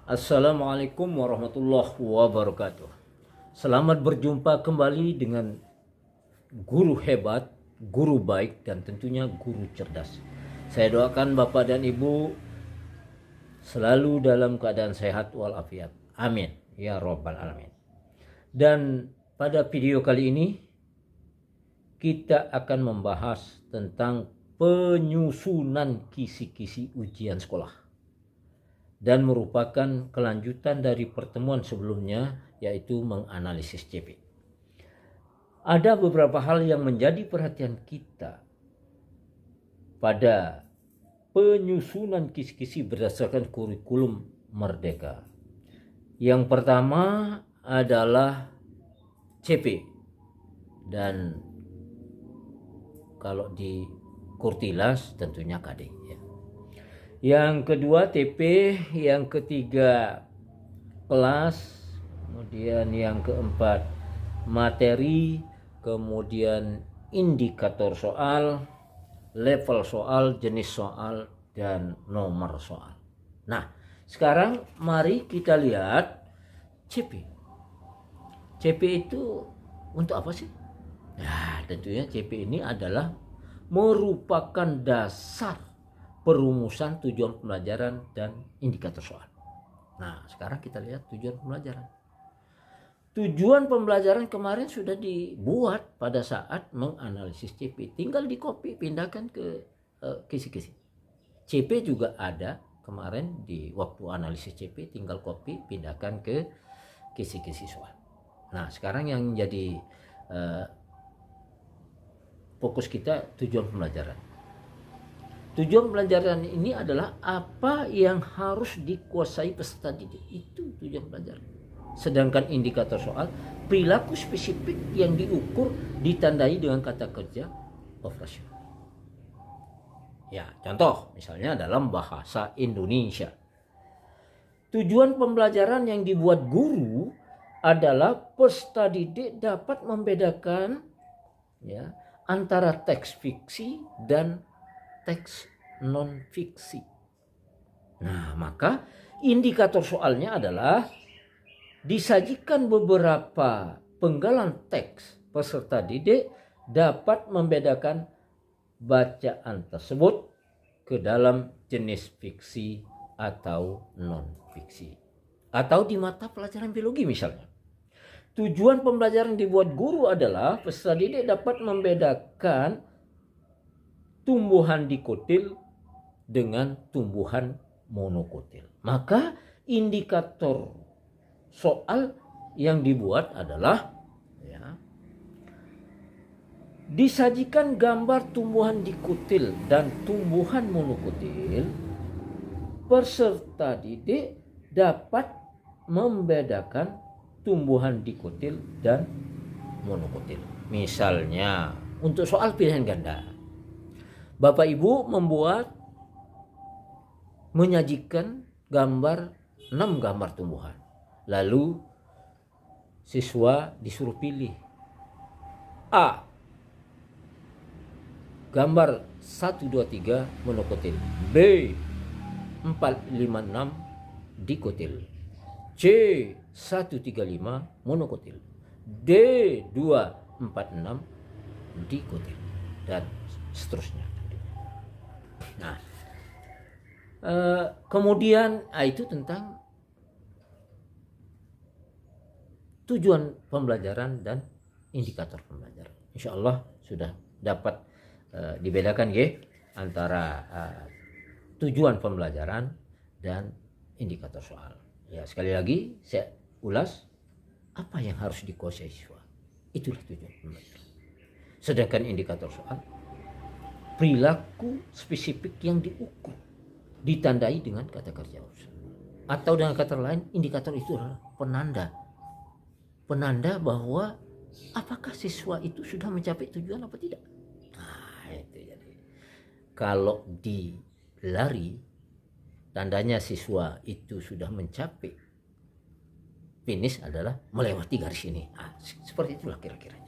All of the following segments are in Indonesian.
Assalamualaikum warahmatullahi wabarakatuh. Selamat berjumpa kembali dengan guru hebat, guru baik, dan tentunya guru cerdas. Saya doakan Bapak dan Ibu selalu dalam keadaan sehat walafiat. Amin. Ya Rabbal Alamin. Dan pada video kali ini kita akan membahas tentang penyusunan kisi-kisi ujian sekolah. Dan merupakan kelanjutan dari pertemuan sebelumnya, yaitu menganalisis CP. Ada beberapa hal yang menjadi perhatian kita pada penyusunan kisi-kisi berdasarkan kurikulum Merdeka. Yang pertama adalah CP, dan kalau di Kurtilas tentunya KD. Yang kedua TP, yang ketiga kelas, kemudian yang keempat materi, kemudian indikator soal, level soal, jenis soal, dan nomor soal. Nah, sekarang mari kita lihat CP. CP itu untuk apa sih? Nah, tentunya CP ini adalah merupakan dasar perumusan tujuan pembelajaran dan indikator soal. Nah, sekarang kita lihat tujuan pembelajaran. Tujuan pembelajaran kemarin sudah dibuat pada saat menganalisis CP. Tinggal di copy, pindahkan ke kisi-kisi. CP juga ada kemarin di waktu analisis CP, tinggal copy, pindahkan ke kisi-kisi soal. Nah, sekarang yang jadi fokus kita tujuan pembelajaran. Tujuan pembelajaran ini adalah apa yang harus dikuasai peserta didik. Itu tujuan pembelajaran. Sedangkan indikator soal perilaku spesifik yang diukur ditandai dengan kata kerja operasional. Ya, contoh misalnya dalam bahasa Indonesia. Tujuan pembelajaran yang dibuat guru adalah peserta didik dapat membedakan ya antara teks fiksi dan teks non-fiksi. Nah, maka indikator soalnya adalah disajikan beberapa penggalan teks, peserta didik dapat membedakan bacaan tersebut ke dalam jenis fiksi atau non-fiksi. Atau di mata pelajaran biologi misalnya. Tujuan pembelajaran dibuat guru adalah peserta didik dapat membedakan tumbuhan dikotil dengan tumbuhan monokotil. Maka indikator soal yang dibuat adalah ya, disajikan gambar tumbuhan dikotil dan tumbuhan monokotil. Peserta didik dapat membedakan tumbuhan dikotil dan monokotil. Misalnya untuk soal pilihan ganda, Bapak Ibu menyajikan gambar 6 gambar tumbuhan. Lalu siswa disuruh pilih. A. Gambar 1, 2, 3 monokotil. B. 4, 5, 6 dikotil. C. 1, 3, 5 monokotil. D. 2, 4, 6 dikotil. Dan seterusnya. Nah, kemudian itu tentang tujuan pembelajaran dan indikator pembelajaran. Insya Allah sudah dapat dibedakan ya antara tujuan pembelajaran dan indikator soal. Ya, sekali lagi saya ulas apa yang harus dikuasai siswa. Itulah tujuan pembelajaran. Sedangkan indikator soal perilaku spesifik yang diukur ditandai dengan kata kerja operasional. Atau dengan kata lain, indikator itu adalah penanda bahwa apakah siswa itu sudah mencapai tujuan apa tidak. Nah, itu jadi kalau di lari tandanya siswa itu sudah mencapai finish adalah melewati garis ini. Nah, seperti itulah kira-kiranya.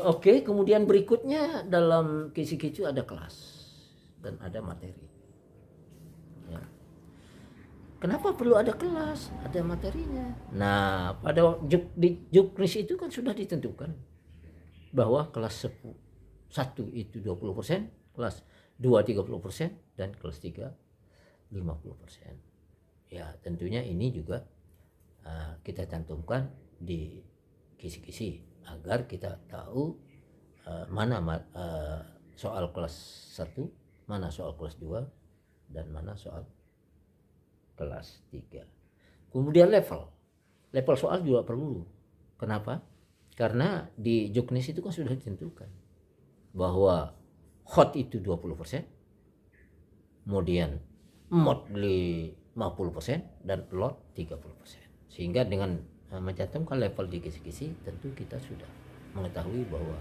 Oke, kemudian berikutnya dalam kisi-kisi ada kelas dan ada materi. Ya. kenapa perlu ada kelas, ada materinya. Nah, pada di juknis itu kan sudah ditentukan bahwa kelas 1 itu 20%, kelas 2 30%, dan kelas 3 50%. Ya, tentunya ini juga kita cantumkan di kisi-kisi agar kita tahu mana soal kelas 1, mana soal kelas 2, dan mana soal kelas 3. Kemudian level soal juga perlu. Kenapa? Karena di juknis itu kan sudah ditentukan bahwa hot itu 20%, kemudian mod 50%, dan lot 30%. Sehingga dengan mencantumkan level di kisi-kisi, tentu kita sudah mengetahui bahwa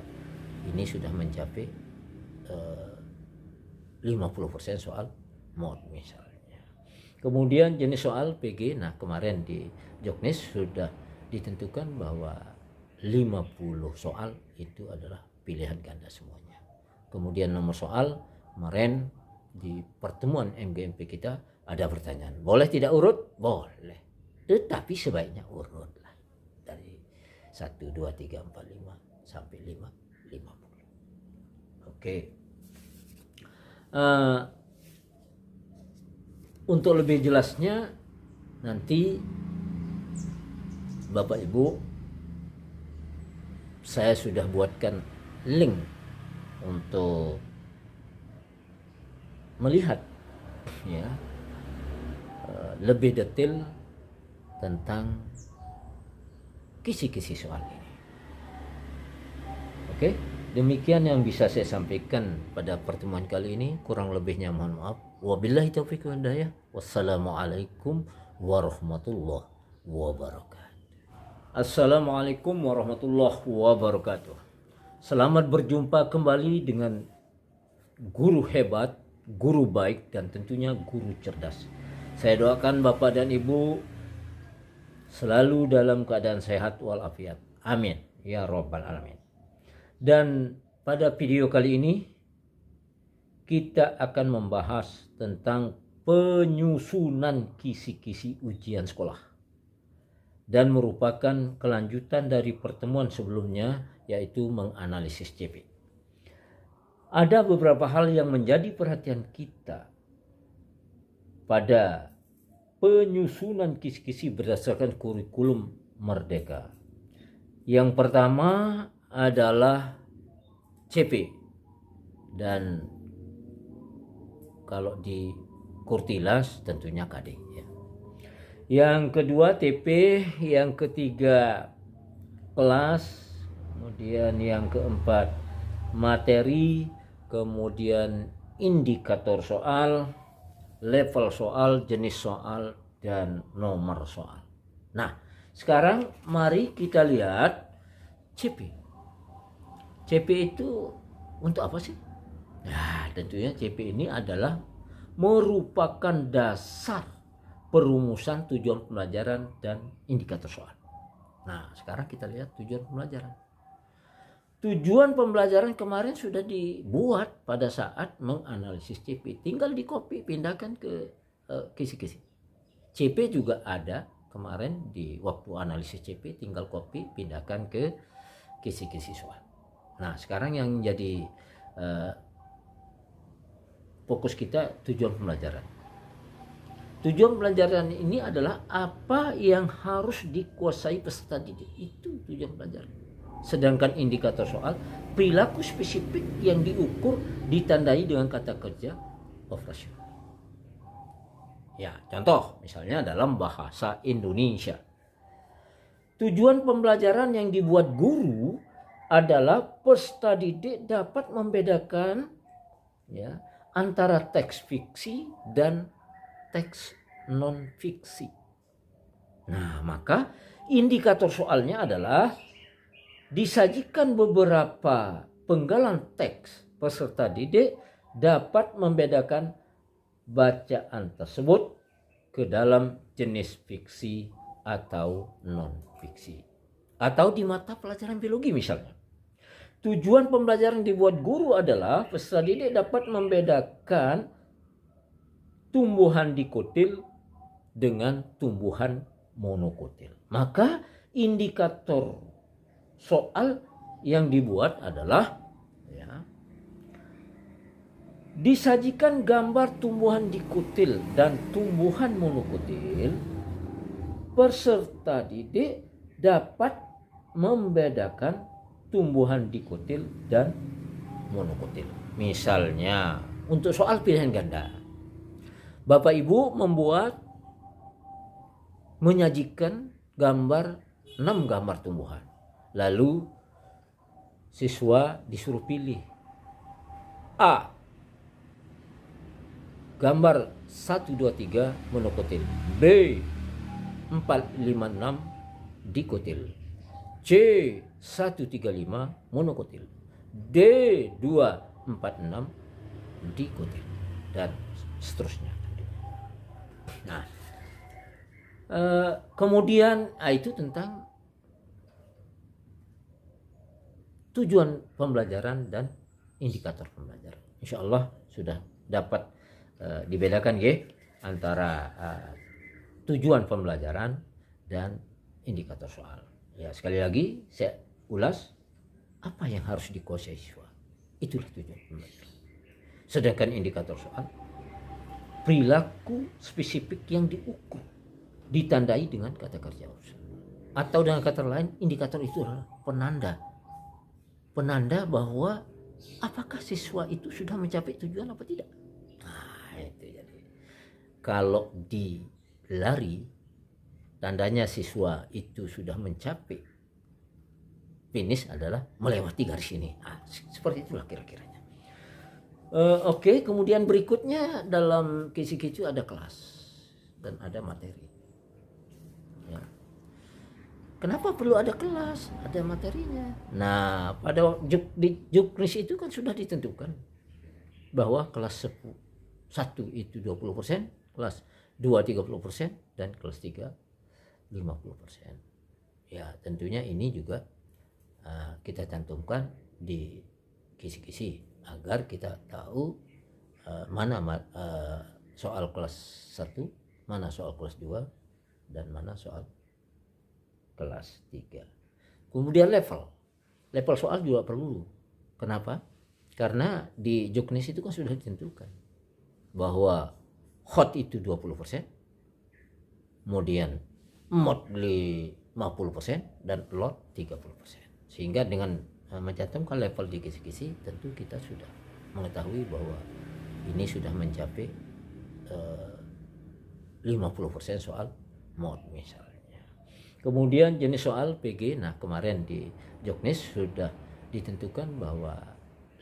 ini sudah mencapai 50% soal mod misalnya. Kemudian jenis soal PG, nah kemarin di juknis sudah ditentukan bahwa 50 soal itu adalah pilihan ganda semuanya. Kemudian nomor soal, kemarin di pertemuan MGMP kita ada pertanyaan, boleh tidak urut? Boleh, tetapi sebaiknya urut lah, dari 1, 2, 3, 4, 5 sampai 5, 50. Oke. Untuk lebih jelasnya nanti Bapak Ibu, saya sudah buatkan link untuk melihat ya lebih detail tentang kisi-kisi soal ini. Oke, demikian yang bisa saya sampaikan pada pertemuan kali ini. Kurang lebihnya mohon maaf. Wabillahi taufiq wal hidayah. Wassalamualaikum warahmatullahi wabarakatuh. Assalamualaikum warahmatullahi wabarakatuh. Selamat berjumpa kembali dengan guru hebat, guru baik, dan tentunya guru cerdas. Saya doakan Bapak dan Ibu selalu dalam keadaan sehat walafiat. Amin ya rabbal alamin. Dan pada video kali ini kita akan membahas tentang penyusunan kisi-kisi ujian sekolah, dan merupakan kelanjutan dari pertemuan sebelumnya, yaitu menganalisis CP. Ada beberapa hal yang menjadi perhatian kita pada penyusunan kisi-kisi berdasarkan kurikulum Merdeka. Yang pertama adalah CP, dan kalau di Kurtilas tentunya KD ya. Yang kedua TP, yang ketiga kelas, kemudian yang keempat materi, kemudian indikator soal, level soal, jenis soal, dan nomor soal. Nah, sekarang mari kita lihat CP. CP itu untuk apa sih? Nah, tentunya CP ini adalah merupakan dasar perumusan tujuan pembelajaran dan indikator soal. Nah, sekarang kita lihat tujuan pembelajaran. Tujuan pembelajaran kemarin sudah dibuat pada saat menganalisis CP. Tinggal di copy, pindahkan ke kisi-kisi. CP juga ada kemarin di waktu analisis CP, tinggal copy, pindahkan ke kisi-kisi soal. Nah, sekarang yang jadi fokus kita tujuan pembelajaran. Tujuan pembelajaran ini adalah apa yang harus dikuasai peserta didik. Itu tujuan pembelajaran. Sedangkan indikator soal perilaku spesifik yang diukur ditandai dengan kata kerja operasional. Ya, contoh misalnya dalam bahasa Indonesia. Tujuan pembelajaran yang dibuat guru adalah peserta didik dapat membedakan ya antara teks fiksi dan teks non fiksi. Nah, maka indikator soalnya adalah disajikan beberapa penggalan teks, peserta didik dapat membedakan bacaan tersebut ke dalam jenis fiksi atau non fiksi, atau di mata pelajaran biologi misalnya. Tujuan pembelajaran dibuat guru adalah peserta didik dapat membedakan tumbuhan dikotil dengan tumbuhan monokotil. Maka indikator soal yang dibuat adalah ya, disajikan gambar tumbuhan dikutil dan tumbuhan monokotil, peserta didik dapat membedakan tumbuhan dikutil dan monokotil. Misalnya untuk soal pilihan ganda, Bapak Ibu menyajikan gambar 6 gambar tumbuhan. Lalu siswa disuruh pilih A, gambar 1, 2, 3 monokotil, B 4, 5, 6 dikotil, C 1, 3, 5 monokotil, D 2, 4, 6 dikotil, dan seterusnya. Nah, kemudian itu tentang tujuan pembelajaran dan indikator pembelajaran. Insya Allah sudah dapat dibedakan ya antara tujuan pembelajaran dan indikator soal. Ya, sekali lagi saya ulas, apa yang harus dikuasai siswa, itulah tujuan pembelajaran. Sedangkan indikator soal, perilaku spesifik yang diukur, ditandai dengan kata kerja usaha. Atau dengan kata lain, indikator itu adalah penanda bahwa apakah siswa itu sudah mencapai tujuan apa tidak. Nah, itu jadi kalau dilari, tandanya siswa itu sudah mencapai finish adalah melewati garis ini. Nah, seperti itulah kira-kiranya. Oke, kemudian berikutnya dalam kisi-kicu ada kelas dan ada materi. Ya. Kenapa perlu ada kelas, ada materinya? Nah, pada di juknis itu kan sudah ditentukan bahwa kelas 1 itu 20%, kelas 2 30%, dan kelas 3 50%. Ya, tentunya ini juga kita cantumkan di kisi-kisi agar kita tahu mana soal kelas 1, mana soal kelas 2, dan mana soal kelas 3. Kemudian level soal juga perlu. Kenapa? Karena di juknis itu kan sudah ditentukan bahwa hot itu 20%, kemudian mod 50%, dan lot 30%. Sehingga dengan mencantumkan level di kisi-kisi, tentu kita sudah mengetahui bahwa ini sudah mencapai 50% soal mod misalnya. Kemudian jenis soal PG, nah kemarin di juknis sudah ditentukan bahwa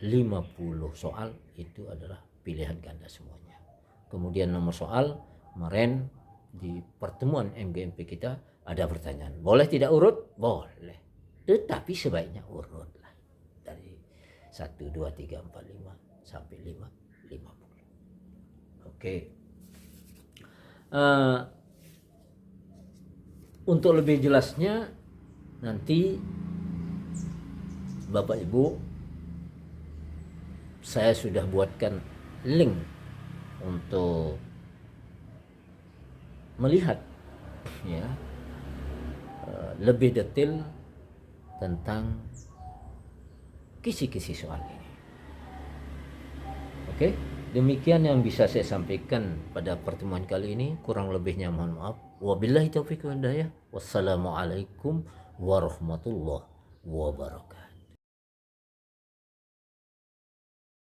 50 soal itu adalah pilihan ganda semuanya. Kemudian nomor soal, kemarin di pertemuan MGMP kita ada pertanyaan, boleh tidak urut? Boleh, tetapi sebaiknya urut lah dari 1, 2, 3, 4, 5 sampai 5, 50. Oke. Untuk lebih jelasnya nanti Bapak Ibu, saya sudah buatkan link untuk melihat ya lebih detail tentang kisi-kisi soal ini. Oke, demikian yang bisa saya sampaikan pada pertemuan kali ini. Kurang lebihnya mohon maaf. Wabillahi taufiq wal hidayah. Wassalamualaikum warahmatullahi wabarakatuh.